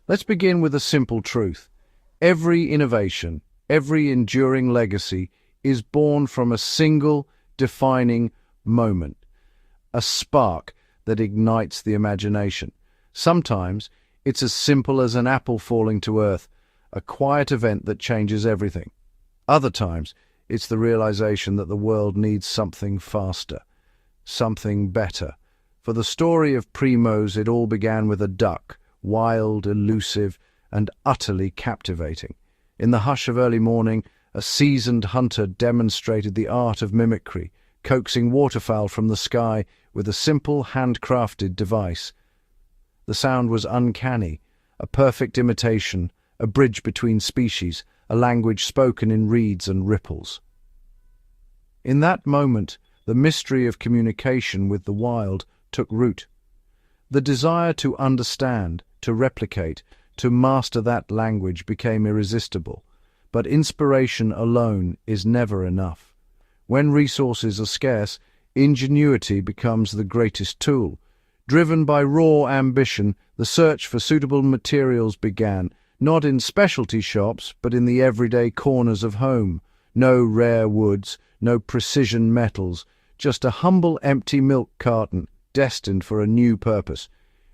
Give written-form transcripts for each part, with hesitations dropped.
Let's begin with a simple truth. Every innovation, every enduring legacy is born from a single defining moment, a spark that ignites the imagination. Sometimes it's as simple as an apple falling to earth, a quiet event that changes everything. Other times, it's the realization that the world needs something faster, something better. For the story of Primos, it all began with a duck, wild, elusive, and utterly captivating. In the hush of early morning, a seasoned hunter demonstrated the art of mimicry, coaxing waterfowl from the sky with a simple handcrafted device. The sound was uncanny, a perfect imitation, a bridge between species, a language spoken in reeds and ripples. In that moment, the mystery of communication with the wild took root. The desire to understand, to replicate, to master that language became irresistible. But inspiration alone is never enough. When resources are scarce, ingenuity becomes the greatest tool. Driven by raw ambition, the search for suitable materials began, not in specialty shops, but in the everyday corners of home. No rare woods, no precision metals, just a humble empty milk carton, destined for a new purpose.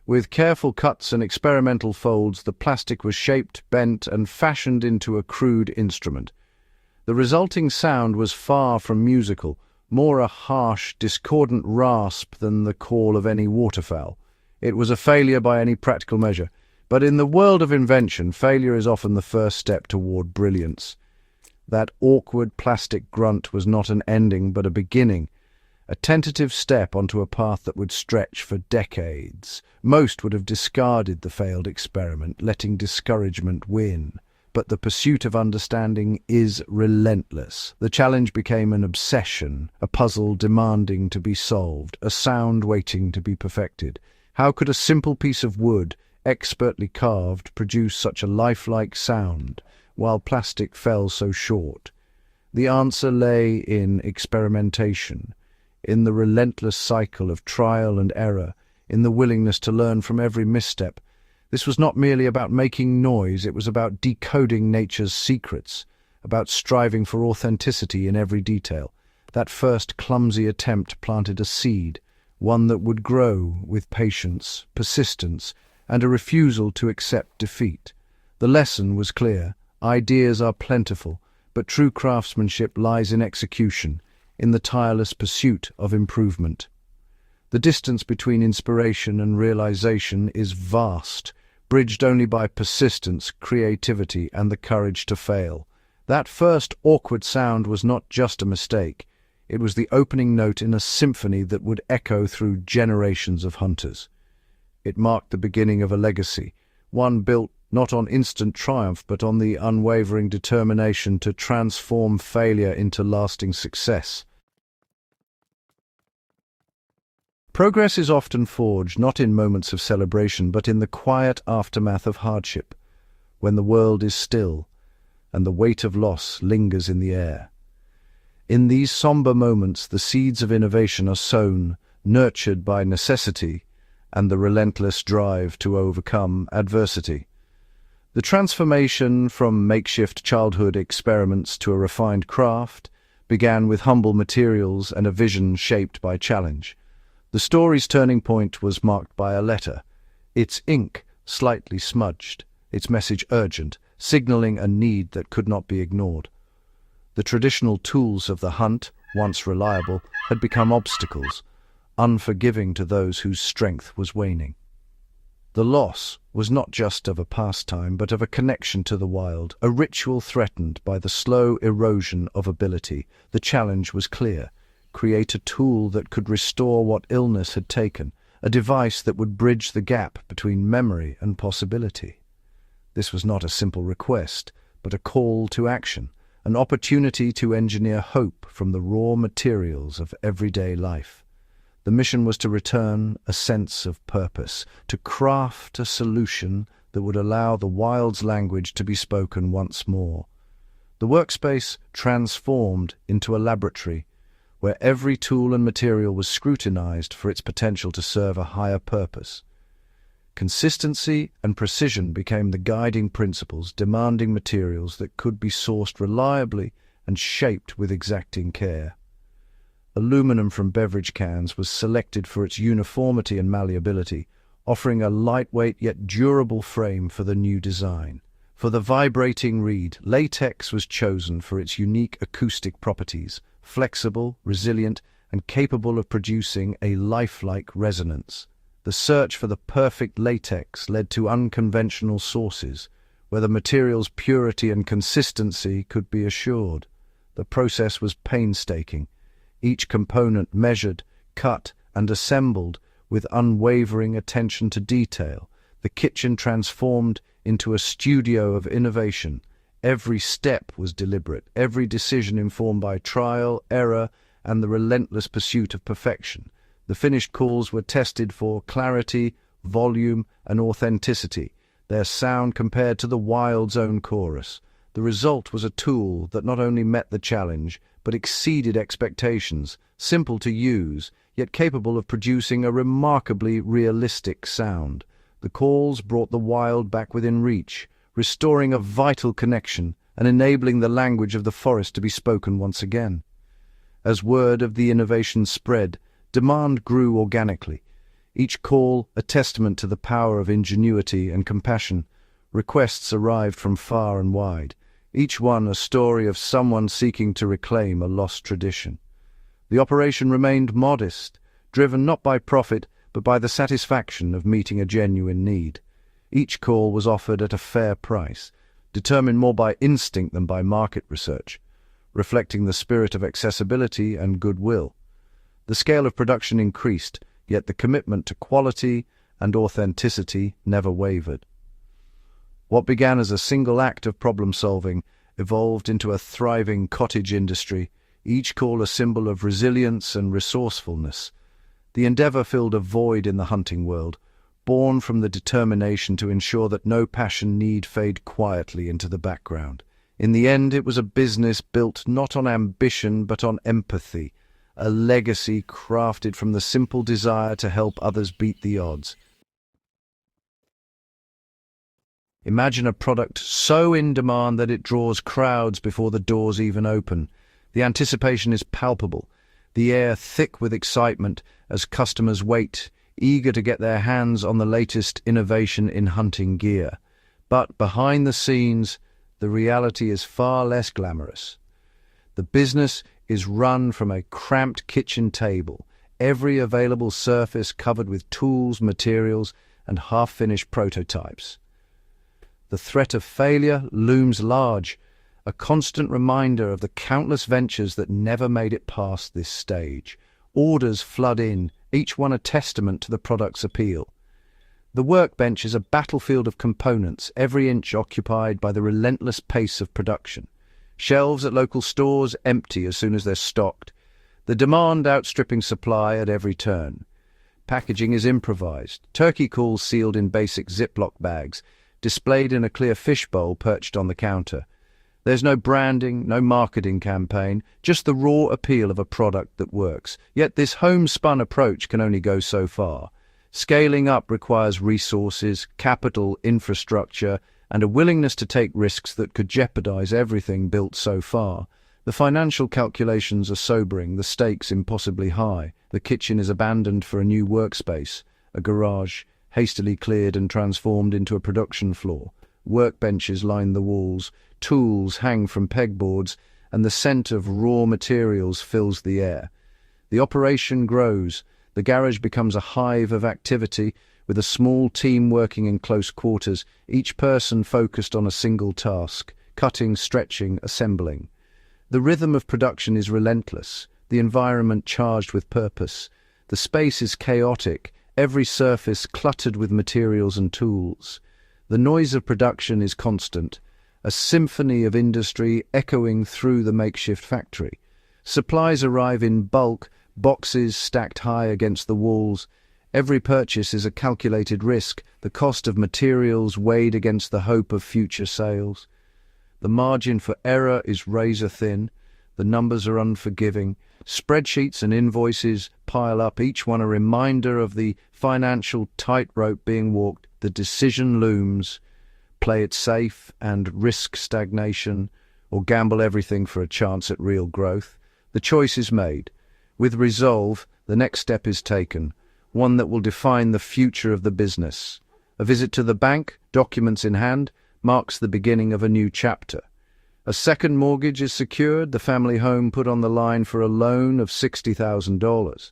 With careful cuts and experimental folds, the plastic was shaped, bent, and fashioned into a crude instrument. The resulting sound was far from musical, more a harsh, discordant rasp than the call of any waterfowl. It was a failure by any practical measure. But in the world of invention, failure is often the first step toward brilliance. That awkward plastic grunt was not an ending, but a beginning. A tentative step onto a path that would stretch for decades. Most would have discarded the failed experiment, letting discouragement win. But the pursuit of understanding is relentless. The challenge became an obsession, a puzzle demanding to be solved, a sound waiting to be perfected. How could a simple piece of wood, expertly carved, produce such a lifelike sound, while plastic fell so short? The answer lay in experimentation, in the relentless cycle of trial and error, in the willingness to learn from every misstep. This was not merely about making noise, it was about decoding nature's secrets, about striving for authenticity in every detail. That first clumsy attempt planted a seed, one that would grow with patience, persistence, and a refusal to accept defeat. The lesson was clear. Ideas are plentiful, but true craftsmanship lies in execution, in the tireless pursuit of improvement. The distance between inspiration and realization is vast, bridged only by persistence, creativity, and the courage to fail. That first awkward sound was not just a mistake. It was the opening note in a symphony that would echo through generations of hunters. It marked the beginning of a legacy, one built not on instant triumph but on the unwavering determination to transform failure into lasting success. Progress is often forged not in moments of celebration but in the quiet aftermath of hardship, when the world is still and the weight of loss lingers in the air. In these somber moments, the seeds of innovation are sown, nurtured by necessity and the relentless drive to overcome adversity. The transformation from makeshift childhood experiments to a refined craft began with humble materials and a vision shaped by challenge. The story's turning point was marked by a letter, its ink slightly smudged, its message urgent, signaling a need that could not be ignored. The traditional tools of the hunt, once reliable, had become obstacles, unforgiving to those whose strength was waning. The loss was not just of a pastime, but of a connection to the wild, a ritual threatened by the slow erosion of ability. The challenge was clear: create a tool that could restore what illness had taken, a device that would bridge the gap between memory and possibility. This was not a simple request, but a call to action, an opportunity to engineer hope from the raw materials of everyday life. The mission was to return a sense of purpose, to craft a solution that would allow the wild's language to be spoken once more. The workspace transformed into a laboratory, where every tool and material was scrutinized for its potential to serve a higher purpose. Consistency and precision became the guiding principles, demanding materials that could be sourced reliably and shaped with exacting care. Aluminum from beverage cans was selected for its uniformity and malleability, offering a lightweight yet durable frame for the new design. For the vibrating reed, latex was chosen for its unique acoustic properties, flexible, resilient, and capable of producing a lifelike resonance. The search for the perfect latex led to unconventional sources, where the material's purity and consistency could be assured. The process was painstaking, each component measured, cut, and assembled with unwavering attention to detail. The kitchen transformed into a studio of innovation. Every step was deliberate, every decision informed by trial, error, and the relentless pursuit of perfection. The finished calls were tested for clarity, volume, and authenticity, their sound compared to the wild's own chorus. The result was a tool that not only met the challenge, but exceeded expectations, simple to use, yet capable of producing a remarkably realistic sound. The calls brought the wild back within reach, restoring a vital connection and enabling the language of the forest to be spoken once again. As word of the innovation spread, demand grew organically, each call a testament to the power of ingenuity and compassion. Requests arrived from far and wide, each one a story of someone seeking to reclaim a lost tradition. The operation remained modest, driven not by profit, but by the satisfaction of meeting a genuine need. Each call was offered at a fair price, determined more by instinct than by market research, reflecting the spirit of accessibility and goodwill. The scale of production increased, yet the commitment to quality and authenticity never wavered. What began as a single act of problem-solving evolved into a thriving cottage industry, each call a symbol of resilience and resourcefulness. The endeavor filled a void in the hunting world, born from the determination to ensure that no passion need fade quietly into the background. In the end, it was a business built not on ambition but on empathy, a legacy crafted from the simple desire to help others beat the odds. Imagine a product so in demand that it draws crowds before the doors even open. The anticipation is palpable, the air thick with excitement as customers wait, eager to get their hands on the latest innovation in hunting gear. But behind the scenes, the reality is far less glamorous. The business is run from a cramped kitchen table, every available surface covered with tools, materials, and half-finished prototypes. The threat of failure looms large, a constant reminder of the countless ventures that never made it past this stage. Orders flood in, each one a testament to the product's appeal. The workbench is a battlefield of components, every inch occupied by the relentless pace of production. Shelves at local stores empty as soon as they're stocked, the demand outstripping supply at every turn. Packaging is improvised, turkey calls sealed in basic Ziploc bags, displayed in a clear fishbowl perched on the counter. There's no branding, no marketing campaign, just the raw appeal of a product that works. Yet this homespun approach can only go so far. Scaling up requires resources, capital, infrastructure, and a willingness to take risks that could jeopardize everything built so far. The financial calculations are sobering, the stakes impossibly high. The kitchen is abandoned for a new workspace, a garage, hastily cleared and transformed into a production floor. Workbenches line the walls, tools hang from pegboards, and the scent of raw materials fills the air. The operation grows. The garage becomes a hive of activity, with a small team working in close quarters, each person focused on a single task, cutting, stretching, assembling. The rhythm of production is relentless, the environment charged with purpose. The space is chaotic, every surface cluttered with materials and tools. The noise of production is constant, a symphony of industry echoing through the makeshift factory. Supplies arrive in bulk, boxes stacked high against the walls. Every purchase is a calculated risk, the cost of materials weighed against the hope of future sales. The margin for error is razor thin, the numbers are unforgiving, spreadsheets and invoices pile up, each one a reminder of the financial tightrope being walked. The decision looms: play it safe and risk stagnation, or gamble everything for a chance at real growth. The choice is made. With resolve, the next step is taken, one that will define the future of the business. A visit to the bank, documents in hand, marks the beginning of a new chapter. A second mortgage is secured, the family home put on the line for a loan of $60,000,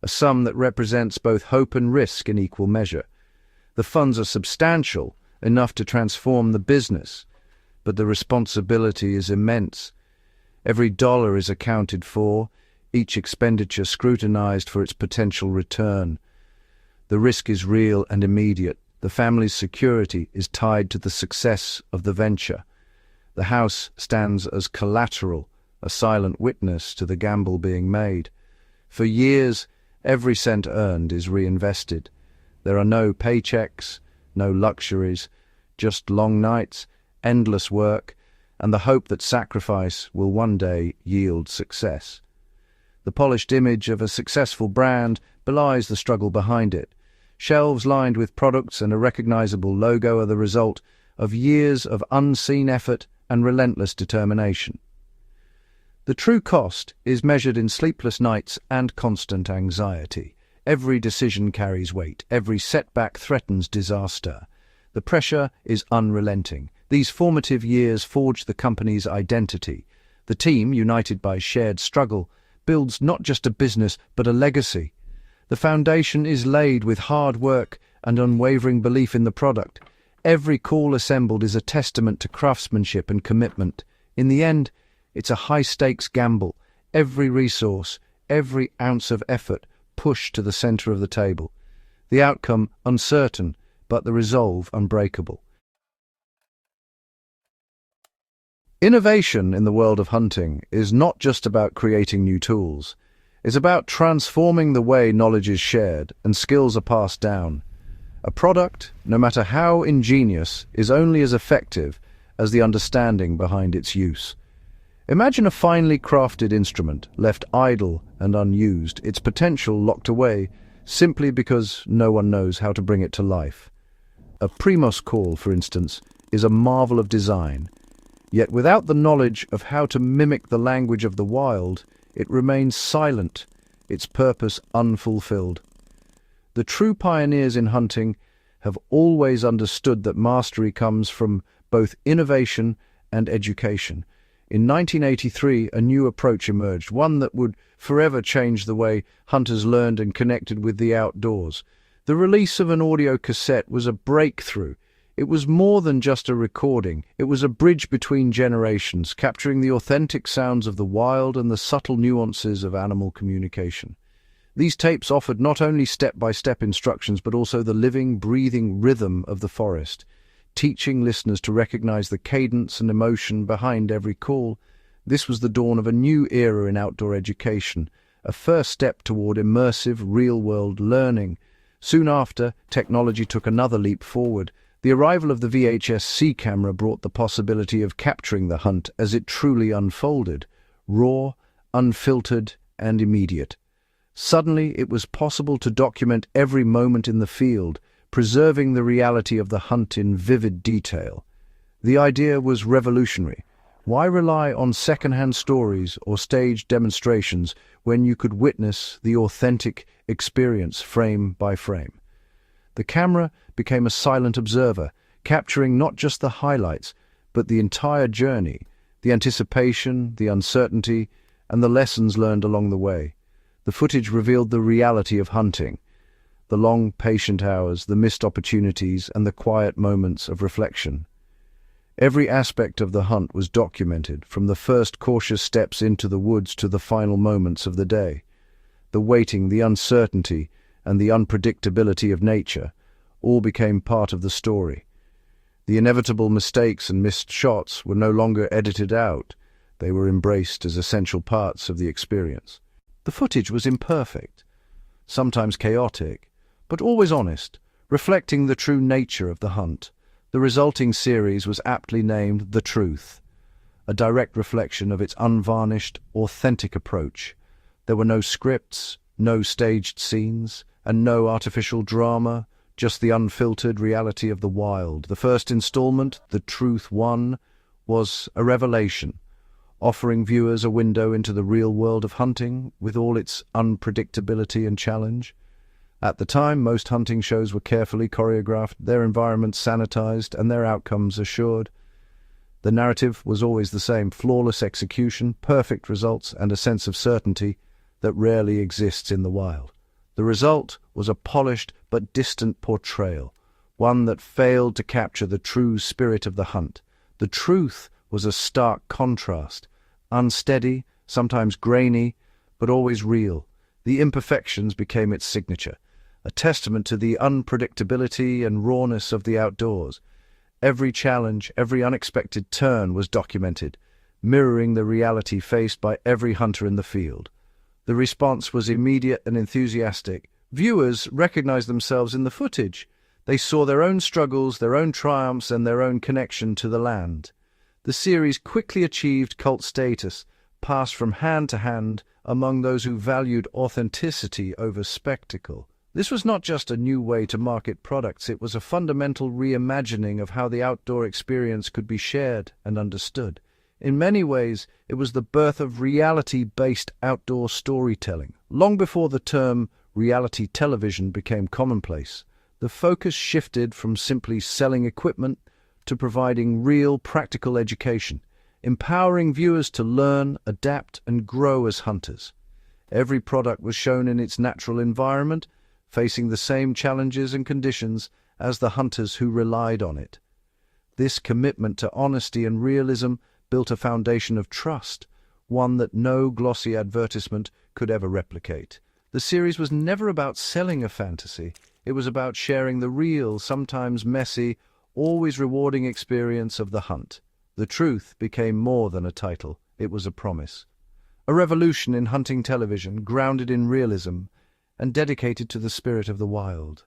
a sum that represents both hope and risk in equal measure. The funds are substantial, enough to transform the business, but the responsibility is immense. Every dollar is accounted for, each expenditure scrutinized for its potential return. The risk is real and immediate. The family's security is tied to the success of the venture. The house stands as collateral, a silent witness to the gamble being made. For years, every cent earned is reinvested. There are no paychecks, no luxuries, just long nights, endless work, and the hope that sacrifice will one day yield success. The polished image of a successful brand belies the struggle behind it. Shelves lined with products and a recognizable logo are the result of years of unseen effort and relentless determination. The true cost is measured in sleepless nights and constant anxiety. Every decision carries weight. Every setback threatens disaster. The pressure is unrelenting. These formative years forge the company's identity. The team, united by shared struggle, builds not just a business but a legacy. The foundation is laid with hard work and unwavering belief in the product. Every call assembled is a testament to craftsmanship and commitment. In the end, it's a high-stakes gamble. Every resource, every ounce of effort pushed to the center of the table. The outcome uncertain, but the resolve unbreakable. Innovation in the world of hunting is not just about creating new tools. It's about transforming the way knowledge is shared and skills are passed down. A product, no matter how ingenious, is only as effective as the understanding behind its use. Imagine a finely crafted instrument left idle and unused, its potential locked away simply because no one knows how to bring it to life. A Primos call, for instance, is a marvel of design. Yet without the knowledge of how to mimic the language of the wild, it remains silent, its purpose unfulfilled. The true pioneers in hunting have always understood that mastery comes from both innovation and education. In 1983, a new approach emerged, one that would forever change the way hunters learned and connected with the outdoors. The release of an audio cassette was a breakthrough. It was more than just a recording. It was a bridge between generations, capturing the authentic sounds of the wild and the subtle nuances of animal communication. These tapes offered not only step-by-step instructions, but also the living, breathing rhythm of the forest, teaching listeners to recognize the cadence and emotion behind every call. This was the dawn of a new era in outdoor education, a first step toward immersive, real-world learning. Soon after, technology took another leap forward. The arrival of the VHS-C camera brought the possibility of capturing the hunt as it truly unfolded, raw, unfiltered, and immediate. Suddenly, it was possible to document every moment in the field, preserving the reality of the hunt in vivid detail. The idea was revolutionary. Why rely on second-hand stories or staged demonstrations when you could witness the authentic experience frame by frame? The camera became a silent observer, capturing not just the highlights, but the entire journey, the anticipation, the uncertainty, and the lessons learned along the way. The footage revealed the reality of hunting, the long, patient hours, the missed opportunities, and the quiet moments of reflection. Every aspect of the hunt was documented, from the first cautious steps into the woods to the final moments of the day. The waiting, the uncertainty, and the unpredictability of nature all became part of the story. The inevitable mistakes and missed shots were no longer edited out. They were embraced as essential parts of the experience. The footage was imperfect, sometimes chaotic, but always honest, reflecting the true nature of the hunt. The resulting series was aptly named The Truth, a direct reflection of its unvarnished, authentic approach. There were no scripts, No staged scenes, and no artificial drama, just the unfiltered reality of the wild. The first installment, The Truth Won, was a revelation, offering viewers a window into the real world of hunting with all its unpredictability and challenge. At the time, most hunting shows were carefully choreographed, their environments sanitized, and their outcomes assured. The narrative was always the same: flawless execution, perfect results, and a sense of certainty that rarely exists in the wild. The result was a polished but distant portrayal, one that failed to capture the true spirit of the hunt. The truth was a stark contrast, unsteady, sometimes grainy, but always real. The imperfections became its signature, a testament to the unpredictability and rawness of the outdoors. Every challenge, every unexpected turn was documented, mirroring the reality faced by every hunter in the field. The response was immediate and enthusiastic. Viewers recognized themselves in the footage. They saw their own struggles, their own triumphs, and their own connection to the land. The series quickly achieved cult status, passed from hand to hand among those who valued authenticity over spectacle. This was not just a new way to market products, it was a fundamental reimagining of how the outdoor experience could be shared and understood. In many ways, it was the birth of reality-based outdoor storytelling. Long before the term reality television became commonplace, the focus shifted from simply selling equipment to providing real, practical education, empowering viewers to learn, adapt, and grow as hunters. Every product was shown in its natural environment, facing the same challenges and conditions as the hunters who relied on it. This commitment to honesty and realism built a foundation of trust, one that no glossy advertisement could ever replicate. The series was never about selling a fantasy. It was about sharing the real, sometimes messy, always rewarding experience of the hunt. The Truth became more than a title. It was a promise. A revolution in hunting television, grounded in realism and dedicated to the spirit of the wild.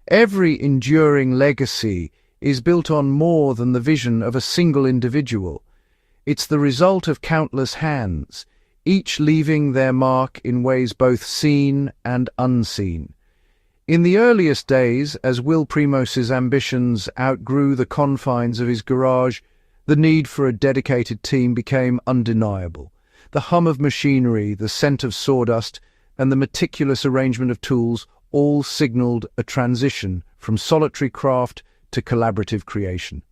Every enduring legacy is built on more than the vision of a single individual. It's the result of countless hands, each leaving their mark in ways both seen and unseen. In the earliest days, as Will Primos's ambitions outgrew the confines of his garage, the need for a dedicated team became undeniable. The hum of machinery, the scent of sawdust, and the meticulous arrangement of tools all signaled a transition from solitary craft to collaborative creation.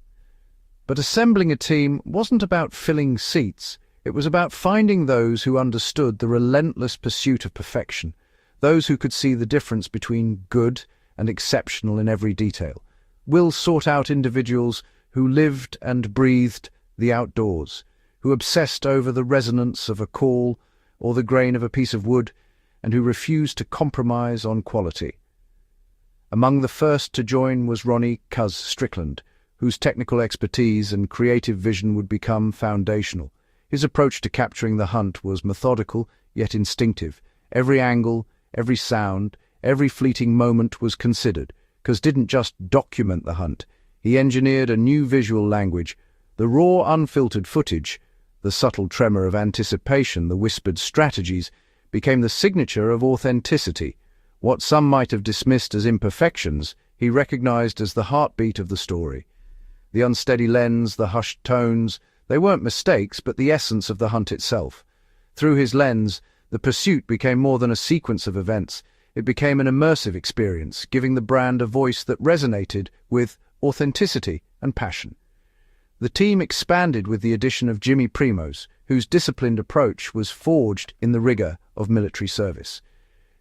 But assembling a team wasn't about filling seats. It was about finding those who understood the relentless pursuit of perfection, those who could see the difference between good and exceptional in every detail. Will sought out individuals who lived and breathed the outdoors, who obsessed over the resonance of a call or the grain of a piece of wood, and who refused to compromise on quality. Among the first to join was Ronnie "Cuz" Strickland, whose technical expertise and creative vision would become foundational. His approach to capturing the hunt was methodical, yet instinctive. Every angle, every sound, every fleeting moment was considered. Cuz didn't just document the hunt. He engineered a new visual language. The raw, unfiltered footage, the subtle tremor of anticipation, the whispered strategies, became the signature of authenticity. What some might have dismissed as imperfections, he recognized as the heartbeat of the story. The unsteady lens, the hushed tones, they weren't mistakes, but the essence of the hunt itself. Through his lens, the pursuit became more than a sequence of events. It became an immersive experience, giving the brand a voice that resonated with authenticity and passion. The team expanded with the addition of Jimmy Primos, whose disciplined approach was forged in the rigor of military service.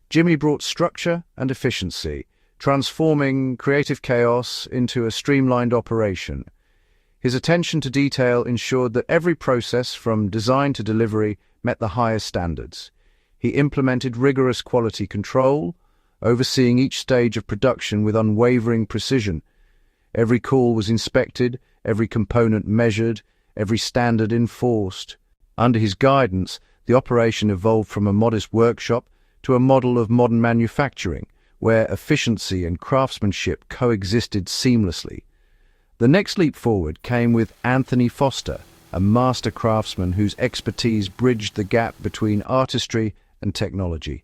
Jimmy brought structure and efficiency, transforming creative chaos into a streamlined operation. His attention to detail ensured that every process, from design to delivery, met the highest standards. He implemented rigorous quality control, overseeing each stage of production with unwavering precision. Every call was inspected, every component measured, every standard enforced. Under his guidance, the operation evolved from a modest workshop to a model of modern manufacturing, where efficiency and craftsmanship coexisted seamlessly. The next leap forward came with Anthony Foster, a master craftsman whose expertise bridged the gap between artistry and technology.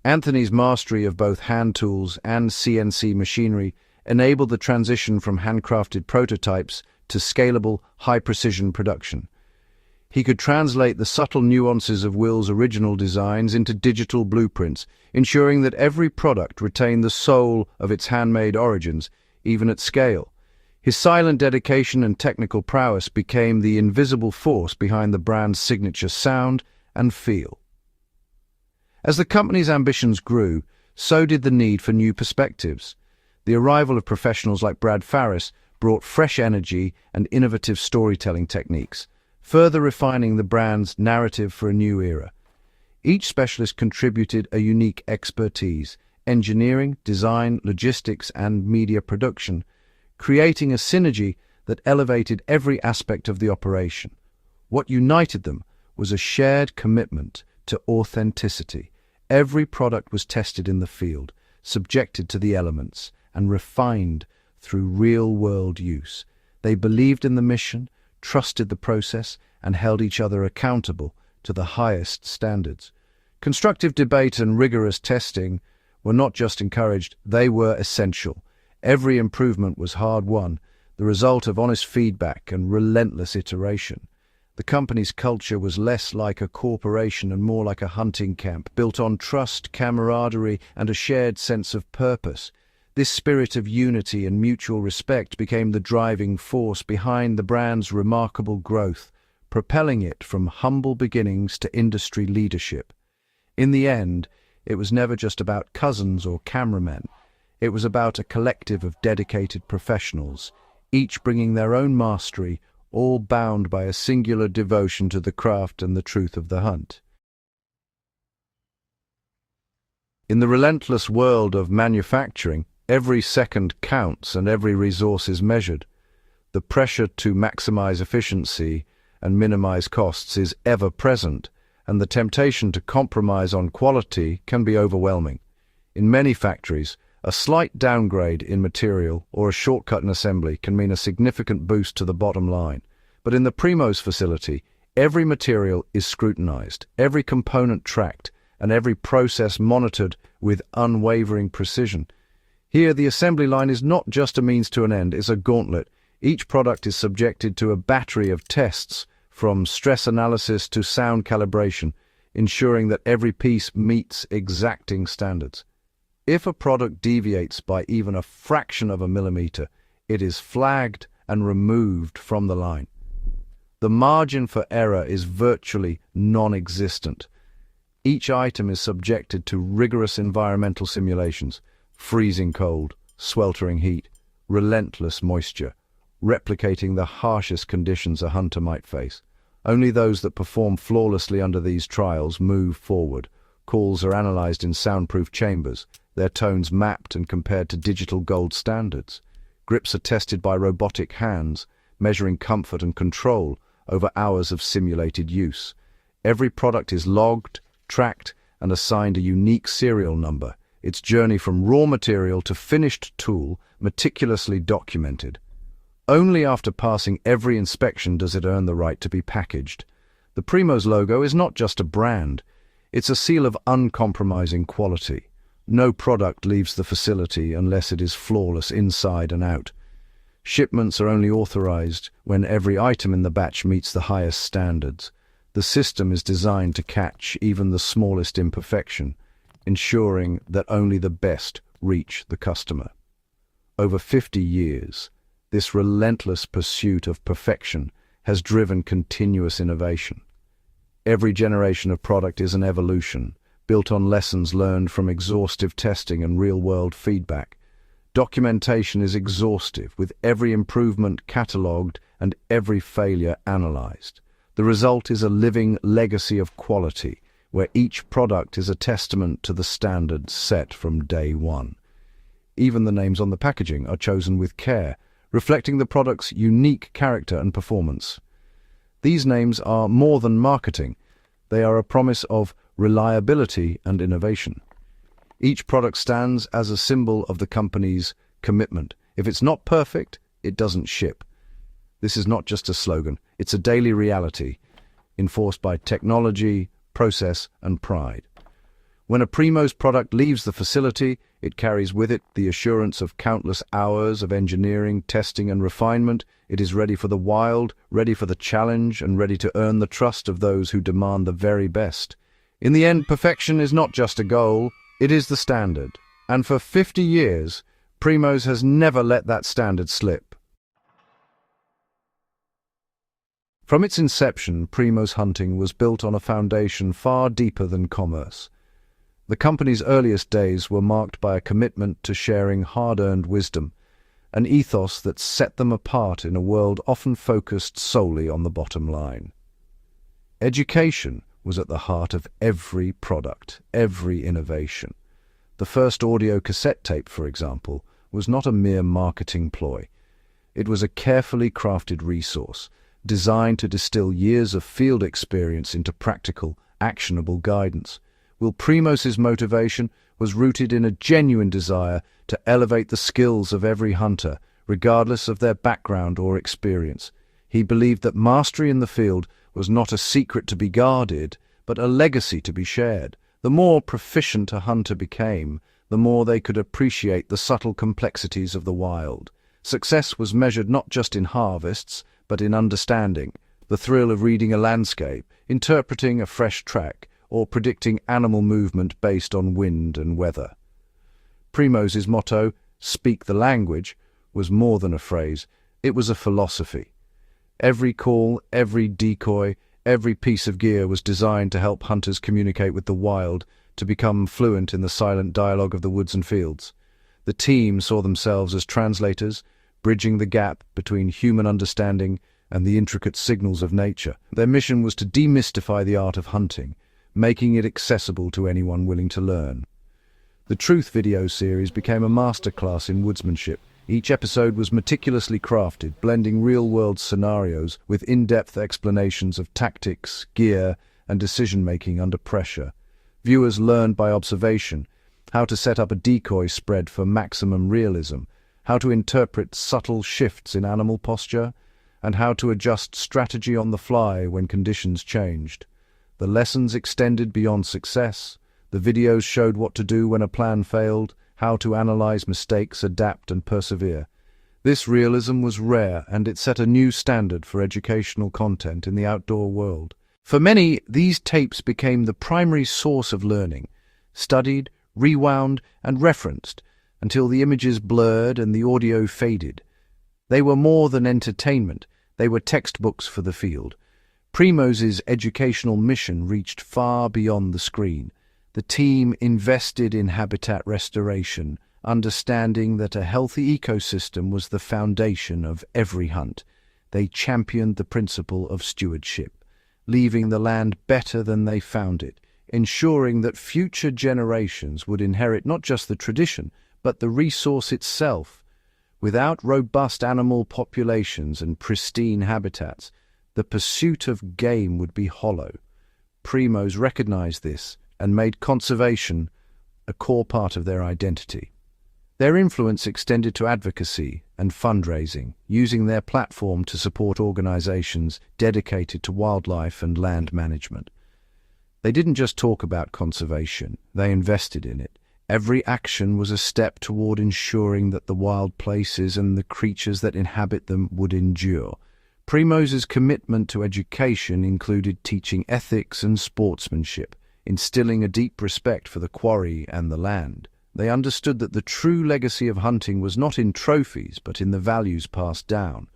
Anthony's mastery of both hand tools and CNC machinery enabled the transition from handcrafted prototypes to scalable, high-precision production. He could translate the subtle nuances of Will's original designs into digital blueprints, ensuring that every product retained the soul of its handmade origins, even at scale. His silent dedication and technical prowess became the invisible force behind the brand's signature sound and feel. As the company's ambitions grew, so did the need for new perspectives. The arrival of professionals like Brad Farris brought fresh energy and innovative storytelling techniques, further refining the brand's narrative for a new era. Each specialist contributed a unique expertise: engineering, design, logistics, and media production, creating a synergy that elevated every aspect of the operation. What united them was a shared commitment to authenticity. Every product was tested in the field, subjected to the elements, and refined through real-world use. They believed in the mission, trusted the process, and held each other accountable to the highest standards. Constructive debate and rigorous testing were not just encouraged, they were essential. Every improvement was hard-won, the result of honest feedback and relentless iteration. The company's culture was less like a corporation and more like a hunting camp, built on trust, camaraderie, and a shared sense of purpose. This spirit of unity and mutual respect became the driving force behind the brand's remarkable growth, propelling it from humble beginnings to industry leadership. In the end, it was never just about cousins or cameramen. It was about a collective of dedicated professionals, each bringing their own mastery, all bound by a singular devotion to the craft and the truth of the hunt. In the relentless world of manufacturing, every second counts and every resource is measured. The pressure to maximize efficiency and minimize costs is ever present, and the temptation to compromise on quality can be overwhelming. In many factories, a slight downgrade in material or a shortcut in assembly can mean a significant boost to the bottom line. But in the Primos facility, every material is scrutinized, every component tracked, and every process monitored with unwavering precision. Here, the assembly line is not just a means to an end, it's a gauntlet. Each product is subjected to a battery of tests, from stress analysis to sound calibration, ensuring that every piece meets exacting standards. If a product deviates by even a fraction of a millimeter, it is flagged and removed from the line. The margin for error is virtually non-existent. Each item is subjected to rigorous environmental simulations: freezing cold, sweltering heat, relentless moisture, replicating the harshest conditions a hunter might face. Only those that perform flawlessly under these trials move forward. Calls are analyzed in soundproof chambers, their tones mapped and compared to digital gold standards. Grips are tested by robotic hands, measuring comfort and control over hours of simulated use. Every product is logged, tracked, and assigned a unique serial number, its journey from raw material to finished tool meticulously documented. Only after passing every inspection does it earn the right to be packaged. The Primos logo is not just a brand, it's a seal of uncompromising quality. No product leaves the facility unless it is flawless inside and out. Shipments are only authorized when every item in the batch meets the highest standards. The system is designed to catch even the smallest imperfection, ensuring that only the best reach the customer. Over 50 years, this relentless pursuit of perfection has driven continuous innovation. Every generation of product is an evolution, built on lessons learned from exhaustive testing and real-world feedback. Documentation is exhaustive, with every improvement catalogued and every failure analyzed. The result is a living legacy of quality, where each product is a testament to the standards set from day one. Even the names on the packaging are chosen with care, reflecting the product's unique character and performance. These names are more than marketing. They are a promise of reliability and innovation. Each product stands as a symbol of the company's commitment. If it's not perfect, it doesn't ship. This is not just a slogan, it's a daily reality, enforced by technology, process, and pride. When a Primos product leaves the facility, it carries with it the assurance of countless hours of engineering, testing, and refinement. It is ready for the wild, ready for the challenge, and ready to earn the trust of those who demand the very best. In the end, perfection is not just a goal, it is the standard. And for 50 years, Primos has never let that standard slip. From its inception, Primos Hunting was built on a foundation far deeper than commerce. The company's earliest days were marked by a commitment to sharing hard-earned wisdom, an ethos that set them apart in a world often focused solely on the bottom line. Education was at the heart of every product, every innovation. The first audio cassette tape, for example, was not a mere marketing ploy. It was a carefully crafted resource, designed to distill years of field experience into practical, actionable guidance. Will Primos's motivation was rooted in a genuine desire to elevate the skills of every hunter, regardless of their background or experience. He believed that mastery in the field was not a secret to be guarded, but a legacy to be shared. The more proficient a hunter became, the more they could appreciate the subtle complexities of the wild. Success was measured not just in harvests, but in understanding, the thrill of reading a landscape, interpreting a fresh track, or predicting animal movement based on wind and weather. Primos's motto, "Speak the language," was more than a phrase, it was a philosophy. Every call, every decoy, every piece of gear was designed to help hunters communicate with the wild, to become fluent in the silent dialogue of the woods and fields. The team saw themselves as translators, bridging the gap between human understanding and the intricate signals of nature. Their mission was to demystify the art of hunting, making it accessible to anyone willing to learn. The Truth video series became a masterclass in woodsmanship. Each episode was meticulously crafted, blending real-world scenarios with in-depth explanations of tactics, gear, and decision-making under pressure. Viewers learned by observation how to set up a decoy spread for maximum realism, how to interpret subtle shifts in animal posture, and how to adjust strategy on the fly when conditions changed. The lessons extended beyond success. The videos showed what to do when a plan failed, how to analyze mistakes, adapt, and persevere. This realism was rare, and it set a new standard for educational content in the outdoor world. For many, these tapes became the primary source of learning, studied, rewound, and referenced, until the images blurred and the audio faded. They were more than entertainment, they were textbooks for the field. Primos's educational mission reached far beyond the screen. The team invested in habitat restoration, understanding that a healthy ecosystem was the foundation of every hunt. They championed the principle of stewardship, leaving the land better than they found it, ensuring that future generations would inherit not just the tradition, but the resource itself. Without robust animal populations and pristine habitats, the pursuit of game would be hollow. Primos recognized this and made conservation a core part of their identity. Their influence extended to advocacy and fundraising, using their platform to support organizations dedicated to wildlife and land management. They didn't just talk about conservation, they invested in it. Every action was a step toward ensuring that the wild places and the creatures that inhabit them would endure. Primos's commitment to education included teaching ethics and sportsmanship, instilling a deep respect for the quarry and the land. They understood that the true legacy of hunting was not in trophies, but in the values passed down.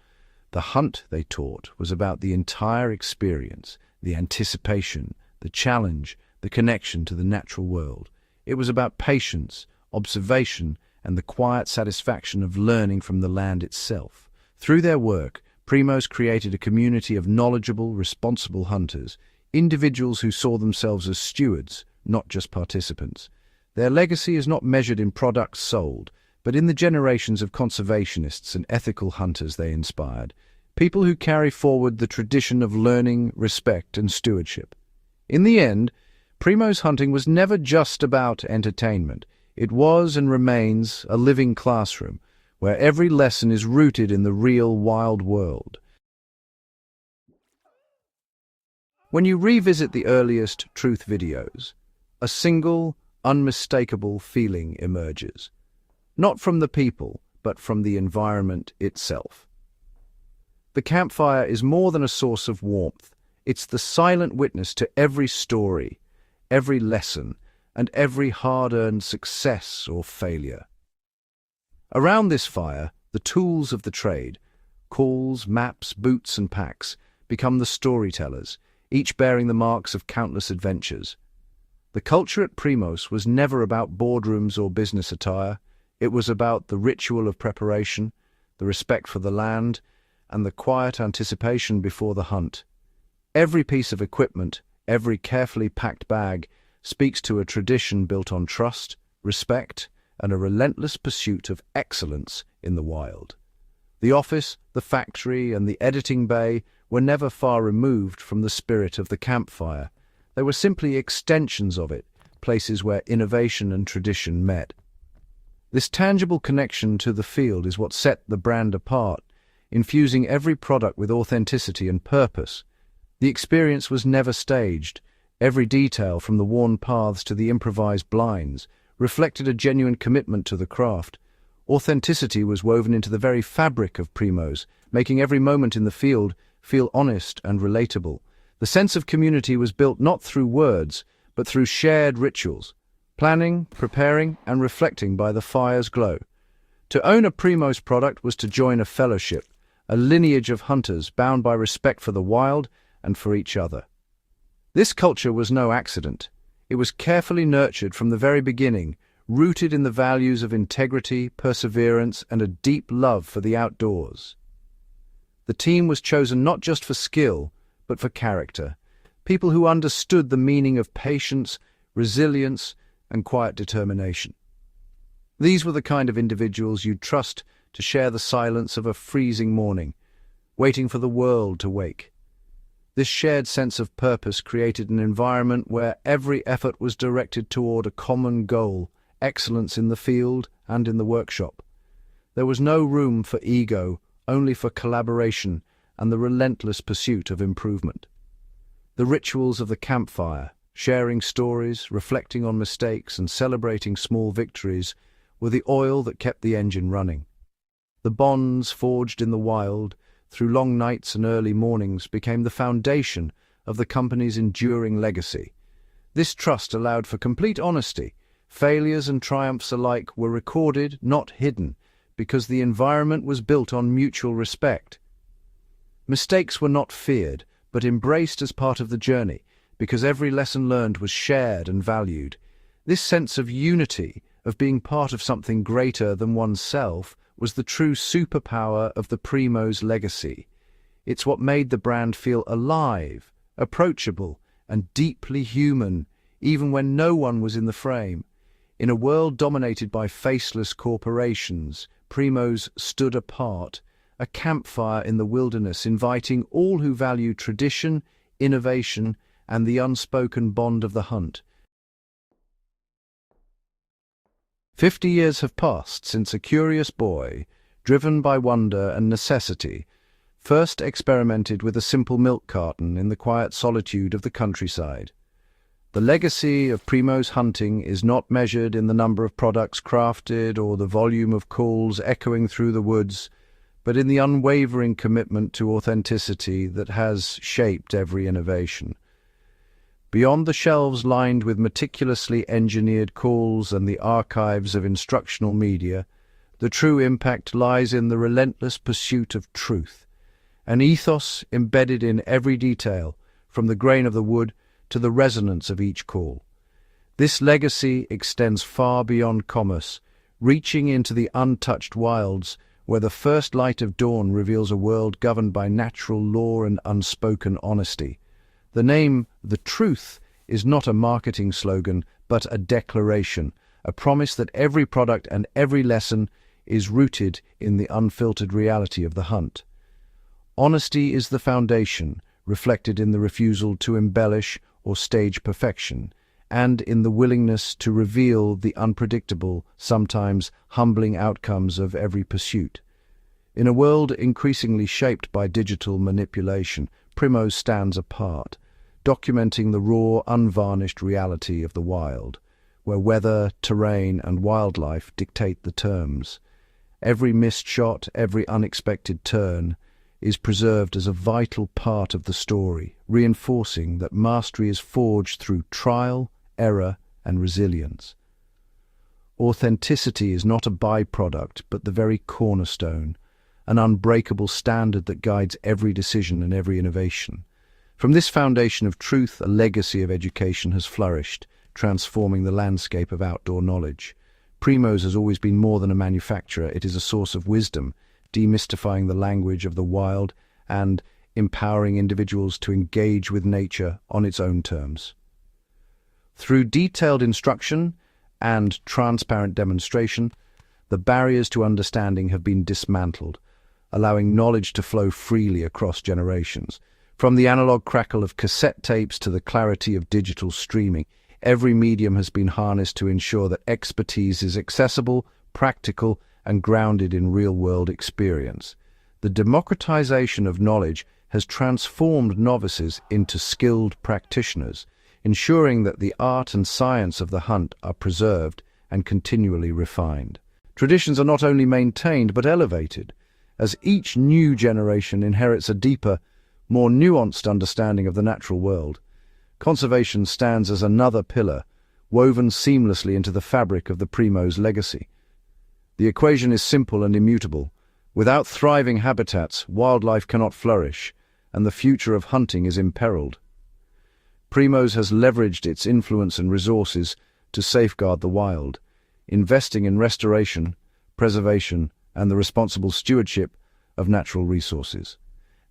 The hunt, they taught, was about the entire experience, the anticipation, the challenge, the connection to the natural world. It was about patience, observation, and the quiet satisfaction of learning from the land itself. Through their work, Primos created a community of knowledgeable, responsible hunters, individuals who saw themselves as stewards, not just participants. Their legacy is not measured in products sold, but in the generations of conservationists and ethical hunters they inspired, people who carry forward the tradition of learning, respect, and stewardship. In the end, Primos Hunting was never just about entertainment. It was and remains a living classroom, where every lesson is rooted in the real wild world. When you revisit the earliest truth videos, a single, unmistakable feeling emerges. Not from the people, but from the environment itself. The campfire is more than a source of warmth. It's the silent witness to every story, every lesson, and every hard-earned success or failure. Around this fire, the tools of the trade, calls, maps, boots, and packs, become the storytellers, each bearing the marks of countless adventures. The culture at Primos was never about boardrooms or business attire. It was about the ritual of preparation, the respect for the land, and the quiet anticipation before the hunt. Every piece of equipment, every carefully packed bag, speaks to a tradition built on trust, respect, and a relentless pursuit of excellence in the wild. The office, the factory, and the editing bay were never far removed from the spirit of the campfire. They were simply extensions of it, places where innovation and tradition met. This tangible connection to the field is what set the brand apart, infusing every product with authenticity and purpose. The experience was never staged. Every detail, from the worn paths to the improvised blinds, reflected a genuine commitment to the craft. Authenticity was woven into the very fabric of Primos, making every moment in the field feel honest and relatable. The sense of community was built not through words, but through shared rituals, planning, preparing, and reflecting by the fire's glow. To own a Primos product was to join a fellowship, a lineage of hunters bound by respect for the wild and for each other. This culture was no accident. It was carefully nurtured from the very beginning, rooted in the values of integrity, perseverance, and a deep love for the outdoors. The team was chosen not just for skill, but for character, people who understood the meaning of patience, resilience, and quiet determination. These were the kind of individuals you'd trust to share the silence of a freezing morning, waiting for the world to wake. This shared sense of purpose created an environment where every effort was directed toward a common goal, excellence in the field and in the workshop. There was no room for ego, only for collaboration and the relentless pursuit of improvement. The rituals of the campfire, sharing stories, reflecting on mistakes, and celebrating small victories, were the oil that kept the engine running. The bonds forged in the wild, through long nights and early mornings, became the foundation of the company's enduring legacy. This trust allowed for complete honesty. Failures and triumphs alike were recorded, not hidden, because the environment was built on mutual respect. Mistakes were not feared, but embraced as part of the journey, because every lesson learned was shared and valued. This sense of unity, of being part of something greater than oneself, was the true superpower of the Primos legacy. It's what made the brand feel alive, approachable, and deeply human, even when no one was in the frame. In a world dominated by faceless corporations, Primos stood apart, a campfire in the wilderness, inviting all who value tradition, innovation, and the unspoken bond of the hunt. 50 years have passed since a curious boy, driven by wonder and necessity, first experimented with a simple milk carton in the quiet solitude of the countryside. The legacy of Primos Hunting is not measured in the number of products crafted or the volume of calls echoing through the woods, but in the unwavering commitment to authenticity that has shaped every innovation. Beyond the shelves lined with meticulously engineered calls and the archives of instructional media, the true impact lies in the relentless pursuit of truth, an ethos embedded in every detail, from the grain of the wood to the resonance of each call. This legacy extends far beyond commerce, reaching into the untouched wilds, where the first light of dawn reveals a world governed by natural law and unspoken honesty. The name, The Truth, is not a marketing slogan, but a declaration, a promise that every product and every lesson is rooted in the unfiltered reality of the hunt. Honesty is the foundation, reflected in the refusal to embellish or stage perfection, and in the willingness to reveal the unpredictable, sometimes humbling outcomes of every pursuit. In a world increasingly shaped by digital manipulation, Primos stands apart, documenting the raw, unvarnished reality of the wild, where weather, terrain, and wildlife dictate the terms. Every missed shot, every unexpected turn, is preserved as a vital part of the story, reinforcing that mastery is forged through trial, error, and resilience. Authenticity is not a byproduct, but the very cornerstone, an unbreakable standard that guides every decision and every innovation. From this foundation of truth, a legacy of education has flourished, transforming the landscape of outdoor knowledge. Primos has always been more than a manufacturer. It is a source of wisdom, demystifying the language of the wild and empowering individuals to engage with nature on its own terms. Through detailed instruction and transparent demonstration, the barriers to understanding have been dismantled, allowing knowledge to flow freely across generations. From the analog crackle of cassette tapes to the clarity of digital streaming, every medium has been harnessed to ensure that expertise is accessible, practical, and grounded in real-world experience. The democratization of knowledge has transformed novices into skilled practitioners, ensuring that the art and science of the hunt are preserved and continually refined. Traditions are not only maintained but elevated, as each new generation inherits a deeper, more nuanced understanding of the natural world. Conservation stands as another pillar, woven seamlessly into the fabric of the Primos legacy. The equation is simple and immutable. Without thriving habitats, wildlife cannot flourish, and the future of hunting is imperiled. Primos has leveraged its influence and resources to safeguard the wild, investing in restoration, preservation, and the responsible stewardship of natural resources.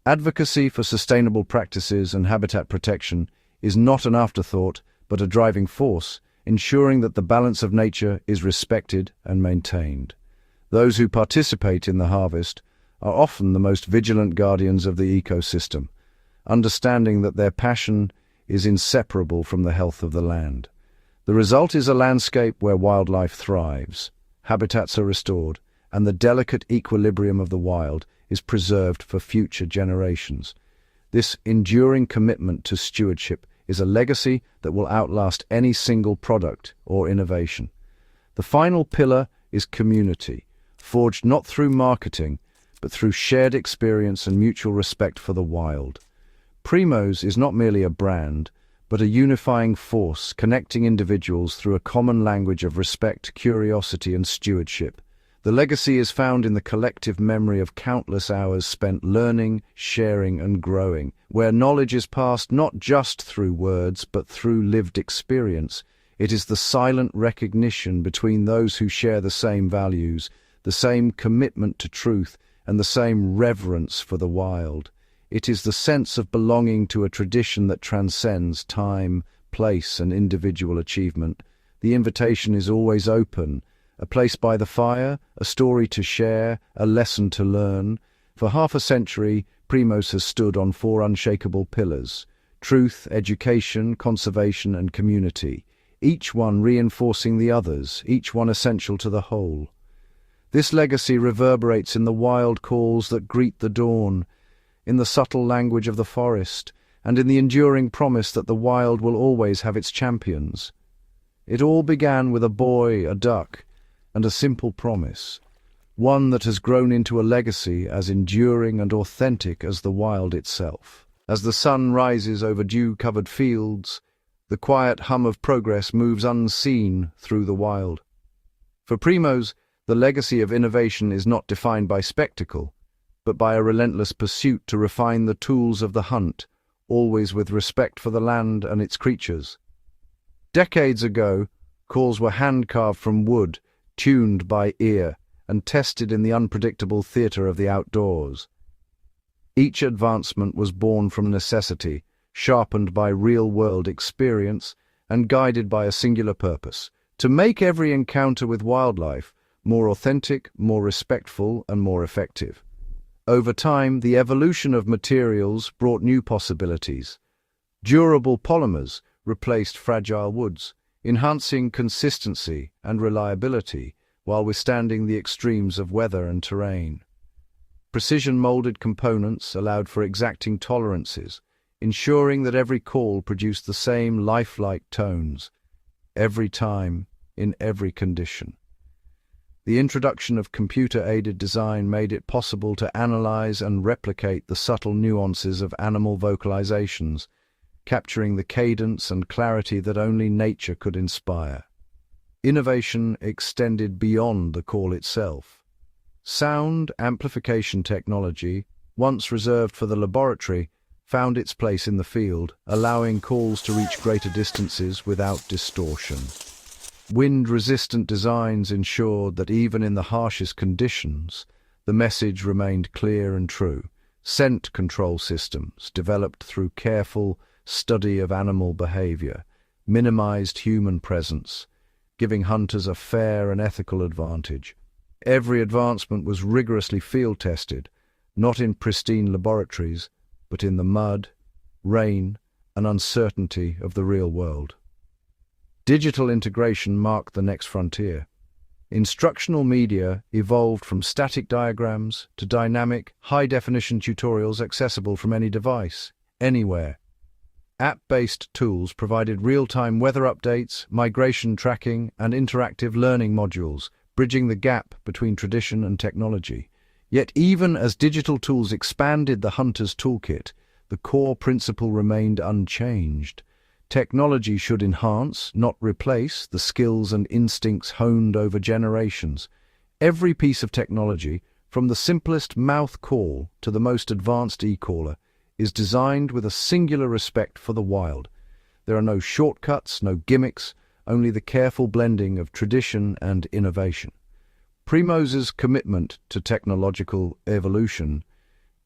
Advocacy for sustainable practices and habitat protection is not an afterthought, but a driving force, ensuring that the balance of nature is respected and maintained. Those who participate in the harvest are often the most vigilant guardians of the ecosystem, understanding that their passion is inseparable from the health of the land. The result is a landscape where wildlife thrives, habitats are restored, and the delicate equilibrium of the wild is preserved for future generations. This enduring commitment to stewardship is a legacy that will outlast any single product or innovation. The final pillar is community, forged not through marketing, but through shared experience and mutual respect for the wild. Primos is not merely a brand, but a unifying force connecting individuals through a common language of respect, curiosity, and stewardship. The legacy is found in the collective memory of countless hours spent learning, sharing, and growing, where knowledge is passed not just through words, but through lived experience. It is the silent recognition between those who share the same values, the same commitment to truth, and the same reverence for the wild. It is the sense of belonging to a tradition that transcends time, place, and individual achievement. The invitation is always open, a place by the fire, a story to share, a lesson to learn. For half a century, Primos has stood on four unshakable pillars: truth, education, conservation, and community, each one reinforcing the others, each one essential to the whole. This legacy reverberates in the wild calls that greet the dawn, in the subtle language of the forest, and in the enduring promise that the wild will always have its champions. It all began with a boy, a duck, and a simple promise, one that has grown into a legacy as enduring and authentic as the wild itself. As the sun rises over dew-covered fields, the quiet hum of progress moves unseen through the wild. For Primos, the legacy of innovation is not defined by spectacle, but by a relentless pursuit to refine the tools of the hunt, always with respect for the land and its creatures. Decades ago, calls were hand-carved from wood, tuned by ear, and tested in the unpredictable theatre of the outdoors. Each advancement was born from necessity, sharpened by real-world experience, and guided by a singular purpose: to make every encounter with wildlife more authentic, more respectful, and more effective. Over time, the evolution of materials brought new possibilities. Durable polymers replaced fragile woods, enhancing consistency and reliability while withstanding the extremes of weather and terrain. Precision-molded components allowed for exacting tolerances, ensuring that every call produced the same lifelike tones, every time, in every condition. The introduction of computer-aided design made it possible to analyze and replicate the subtle nuances of animal vocalizations, capturing the cadence and clarity that only nature could inspire. Innovation extended beyond the call itself. Sound amplification technology, once reserved for the laboratory, found its place in the field, allowing calls to reach greater distances without distortion. Wind-resistant designs ensured that even in the harshest conditions, the message remained clear and true. Scent control systems, developed through careful study of animal behavior, minimized human presence, giving hunters a fair and ethical advantage. Every advancement was rigorously field-tested, not in pristine laboratories, but in the mud, rain, and uncertainty of the real world. Digital integration marked the next frontier. Instructional media evolved from static diagrams to dynamic, high-definition tutorials accessible from any device, anywhere. App-based tools provided real-time weather updates, migration tracking, and interactive learning modules, bridging the gap between tradition and technology. Yet even as digital tools expanded the hunter's toolkit, the core principle remained unchanged. Technology should enhance, not replace, the skills and instincts honed over generations. Every piece of technology, from the simplest mouth call to the most advanced e-caller, is designed with a singular respect for the wild. There are no shortcuts, no gimmicks, only the careful blending of tradition and innovation. Primos's commitment to technological evolution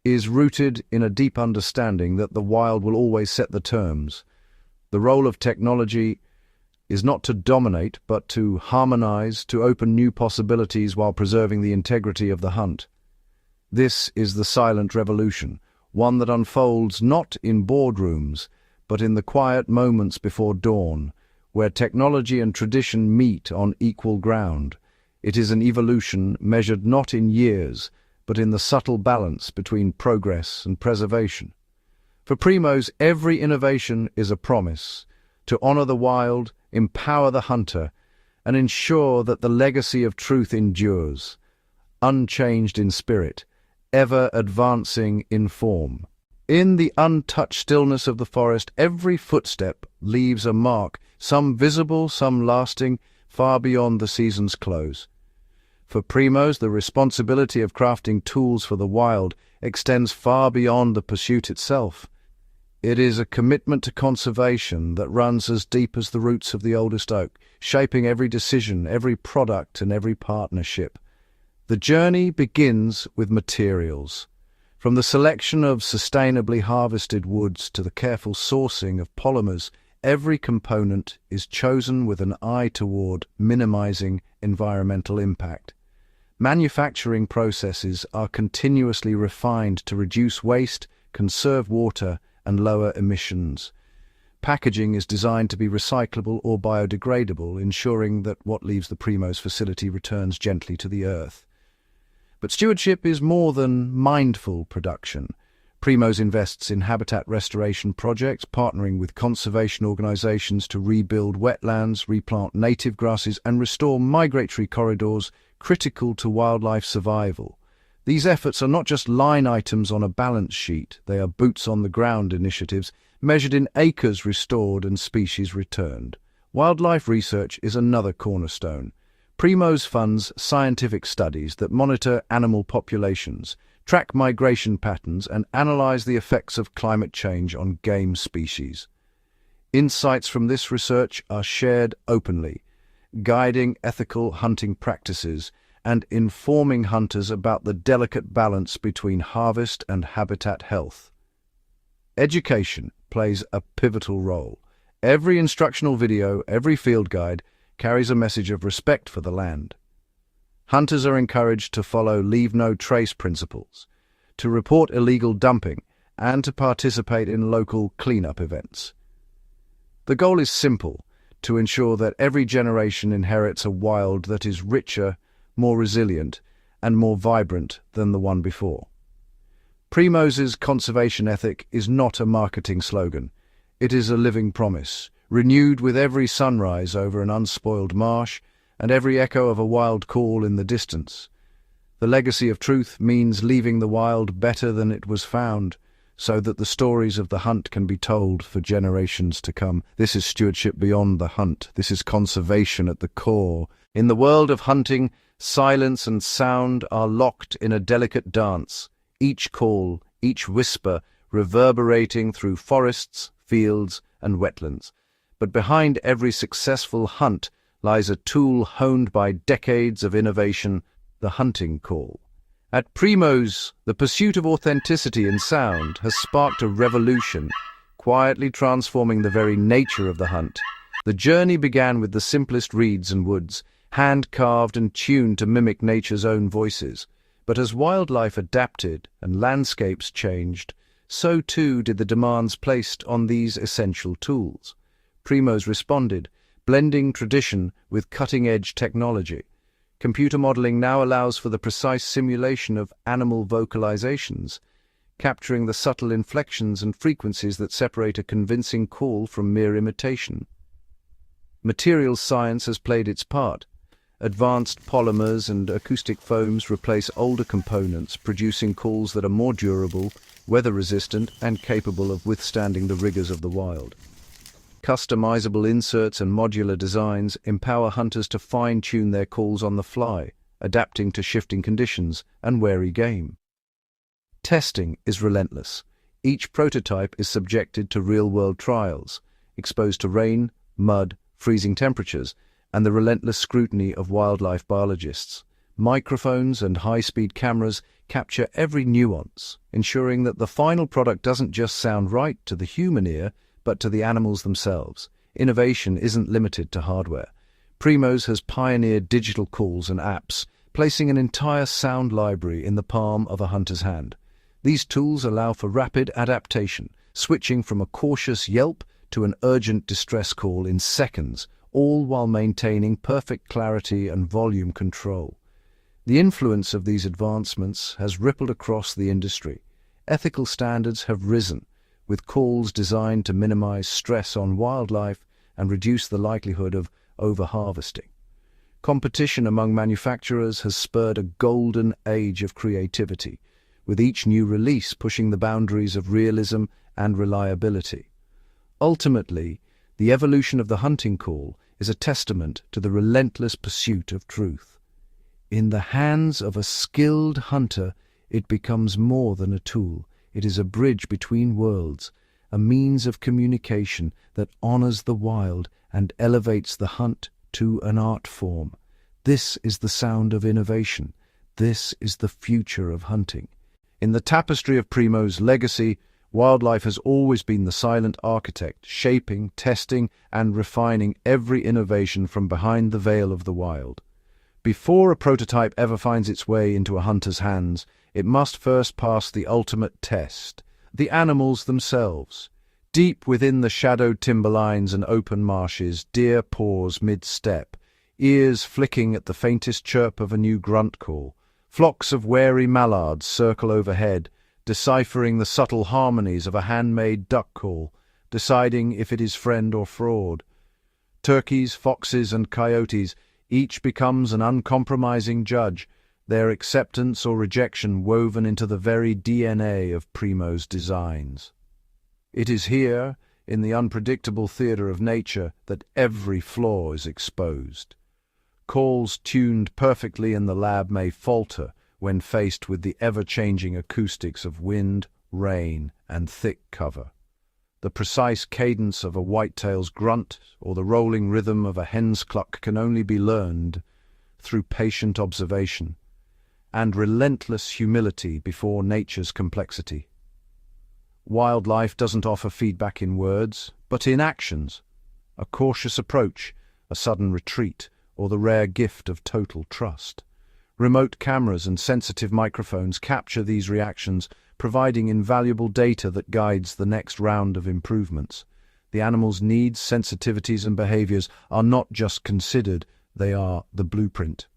is rooted in a deep understanding that the wild will always set the terms. The role of technology is not to dominate, but to harmonize, to open new possibilities while preserving the integrity of the hunt. This is the silent revolution, one that unfolds not in boardrooms, but in the quiet moments before dawn, where technology and tradition meet on equal ground. It is an evolution measured not in years, but in the subtle balance between progress and preservation. For Primos, every innovation is a promise to honor the wild, empower the hunter, and ensure that the legacy of truth endures, unchanged in spirit, ever advancing in form. In the untouched stillness of the forest, every footstep leaves a mark, some visible, some lasting, far beyond the season's close. For Primos, the responsibility of crafting tools for the wild extends far beyond the pursuit itself. It is a commitment to conservation that runs as deep as the roots of the oldest oak, shaping every decision, every product, and every partnership. The journey begins with materials. From the selection of sustainably harvested woods to the careful sourcing of polymers, every component is chosen with an eye toward minimizing environmental impact. Manufacturing processes are continuously refined to reduce waste, conserve water, and lower emissions. Packaging is designed to be recyclable or biodegradable, ensuring that what leaves the Primos facility returns gently to the earth. But stewardship is more than mindful production. Primos invests in habitat restoration projects, partnering with conservation organizations to rebuild wetlands, replant native grasses, and restore migratory corridors critical to wildlife survival. These efforts are not just line items on a balance sheet, they are boots-on-the-ground initiatives measured in acres restored and species returned. Wildlife research is another cornerstone. Primos funds scientific studies that monitor animal populations, track migration patterns, and analyze the effects of climate change on game species. Insights from this research are shared openly, guiding ethical hunting practices and informing hunters about the delicate balance between harvest and habitat health. Education plays a pivotal role. Every instructional video, every field guide, carries a message of respect for the land. Hunters are encouraged to follow leave-no-trace principles, to report illegal dumping, and to participate in local cleanup events. The goal is simple: to ensure that every generation inherits a wild that is richer, more resilient, and more vibrant than the one before. Primos's conservation ethic is not a marketing slogan. It is a living promise, renewed with every sunrise over an unspoiled marsh and every echo of a wild call in the distance. The legacy of truth means leaving the wild better than it was found, so that the stories of the hunt can be told for generations to come. This is stewardship beyond the hunt. This is conservation at the core. In the world of hunting, silence and sound are locked in a delicate dance, each call, each whisper reverberating through forests, fields, and wetlands. But behind every successful hunt lies a tool honed by decades of innovation, the hunting call. At Primos, the pursuit of authenticity in sound has sparked a revolution, quietly transforming the very nature of the hunt. The journey began with the simplest reeds and woods, hand-carved and tuned to mimic nature's own voices. But as wildlife adapted and landscapes changed, so too did the demands placed on these essential tools. Primos responded, blending tradition with cutting-edge technology. Computer modeling now allows for the precise simulation of animal vocalizations, capturing the subtle inflections and frequencies that separate a convincing call from mere imitation. Materials science has played its part. Advanced polymers and acoustic foams replace older components, producing calls that are more durable, weather-resistant, and capable of withstanding the rigors of the wild. Customizable inserts and modular designs empower hunters to fine-tune their calls on the fly, adapting to shifting conditions and wary game. Testing is relentless. Each prototype is subjected to real-world trials, exposed to rain, mud, freezing temperatures, and the relentless scrutiny of wildlife biologists. Microphones and high-speed cameras capture every nuance, ensuring that the final product doesn't just sound right to the human ear, but to the animals themselves. Innovation isn't limited to hardware. Primos has pioneered digital calls and apps, placing an entire sound library in the palm of a hunter's hand. These tools allow for rapid adaptation, switching from a cautious yelp to an urgent distress call in seconds, all while maintaining perfect clarity and volume control. The influence of these advancements has rippled across the industry. Ethical standards have risen, with calls designed to minimize stress on wildlife and reduce the likelihood of over-harvesting. Competition among manufacturers has spurred a golden age of creativity, with each new release pushing the boundaries of realism and reliability. Ultimately, the evolution of the hunting call is a testament to the relentless pursuit of truth. In the hands of a skilled hunter, it becomes more than a tool. It is a bridge between worlds, a means of communication that honors the wild and elevates the hunt to an art form. This is the sound of innovation. This is the future of hunting. In the tapestry of Primos' legacy, wildlife has always been the silent architect, shaping, testing, and refining every innovation from behind the veil of the wild. Before a prototype ever finds its way into a hunter's hands, it must first pass the ultimate test, the animals themselves. Deep within the shadowed timberlines and open marshes, deer pause mid-step, ears flicking at the faintest chirp of a new grunt call. Flocks of wary mallards circle overhead, deciphering the subtle harmonies of a handmade duck call, deciding if it is friend or fraud. Turkeys, foxes, and coyotes, each becomes an uncompromising judge, their acceptance or rejection woven into the very DNA of Primos' designs. It is here, in the unpredictable theatre of nature, that every flaw is exposed. Calls tuned perfectly in the lab may falter when faced with the ever-changing acoustics of wind, rain, and thick cover. The precise cadence of a whitetail's grunt or the rolling rhythm of a hen's cluck can only be learned through patient observation and relentless humility before nature's complexity. Wildlife doesn't offer feedback in words, but in actions. A cautious approach, a sudden retreat, or the rare gift of total trust. Remote cameras and sensitive microphones capture these reactions, providing invaluable data that guides the next round of improvements. The animal's needs, sensitivities, and behaviors are not just considered, they are the blueprint.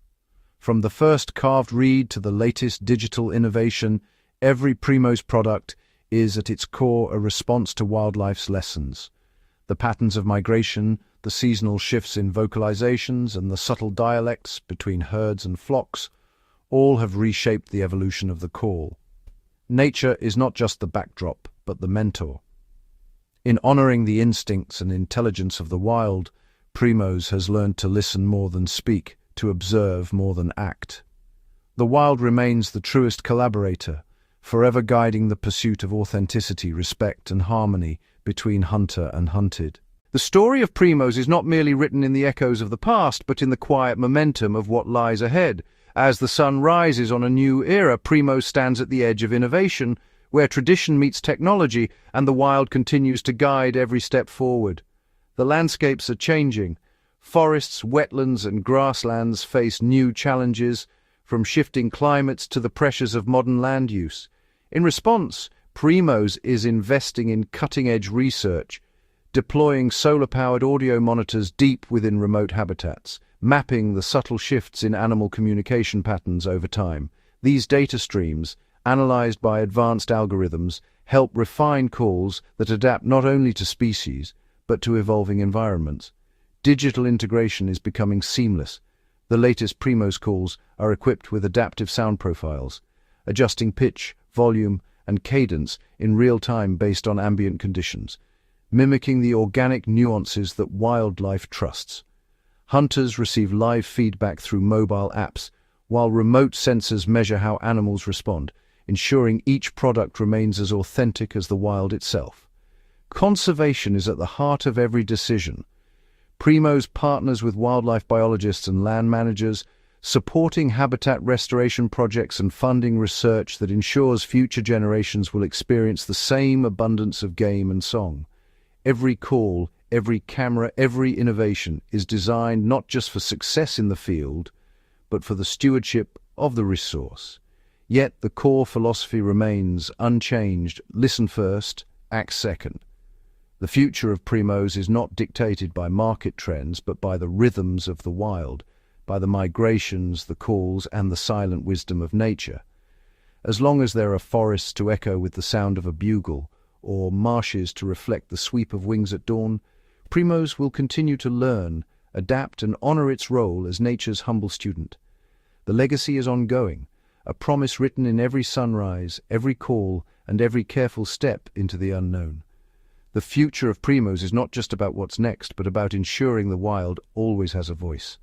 From the first carved reed to the latest digital innovation, Every Primos product is, at its core, a response to wildlife's lessons. The patterns of migration, the seasonal shifts in vocalizations, and the subtle dialects between herds and flocks all have reshaped the evolution of the call. Nature is not just the backdrop, but the mentor. In honoring the instincts and intelligence of the wild, Primos has learned to listen more than speak, to observe more than act. The wild remains the truest collaborator, forever guiding the pursuit of authenticity, respect, and harmony between hunter and hunted. The story of Primos is not merely written in the echoes of the past, but in the quiet momentum of what lies ahead. As the sun rises on a new era, Primos stands at the edge of innovation, where tradition meets technology and the wild continues to guide every step forward. The landscapes are changing. Forests, wetlands, and grasslands face new challenges, from shifting climates to the pressures of modern land use. In response, Primos is investing in cutting-edge research, deploying solar-powered audio monitors deep within remote habitats, mapping the subtle shifts in animal communication patterns over time. These data streams, analyzed by advanced algorithms, help refine calls that adapt not only to species, but to evolving environments. Digital integration is becoming seamless. The latest Primos calls are equipped with adaptive sound profiles, adjusting pitch, volume, and cadence in real time based on ambient conditions, mimicking the organic nuances that wildlife trusts. Hunters receive live feedback through mobile apps, while remote sensors measure how animals respond, ensuring each product remains as authentic as the wild itself. Conservation is at the heart of every decision. Primos partners with wildlife biologists and land managers, supporting habitat restoration projects and funding research that ensures future generations will experience the same abundance of game and song. Every call, every camera, every innovation is designed not just for success in the field, but for the stewardship of the resource. Yet the core philosophy remains unchanged: listen first, act second. The future of Primos is not dictated by market trends, but by the rhythms of the wild, by the migrations, the calls, and the silent wisdom of nature. As long as there are forests to echo with the sound of a bugle, or marshes to reflect the sweep of wings at dawn, Primos will continue to learn, adapt, and honor its role as nature's humble student. The legacy is ongoing, a promise written in every sunrise, every call, and every careful step into the unknown. The future of Primos is not just about what's next, but about ensuring the wild always has a voice.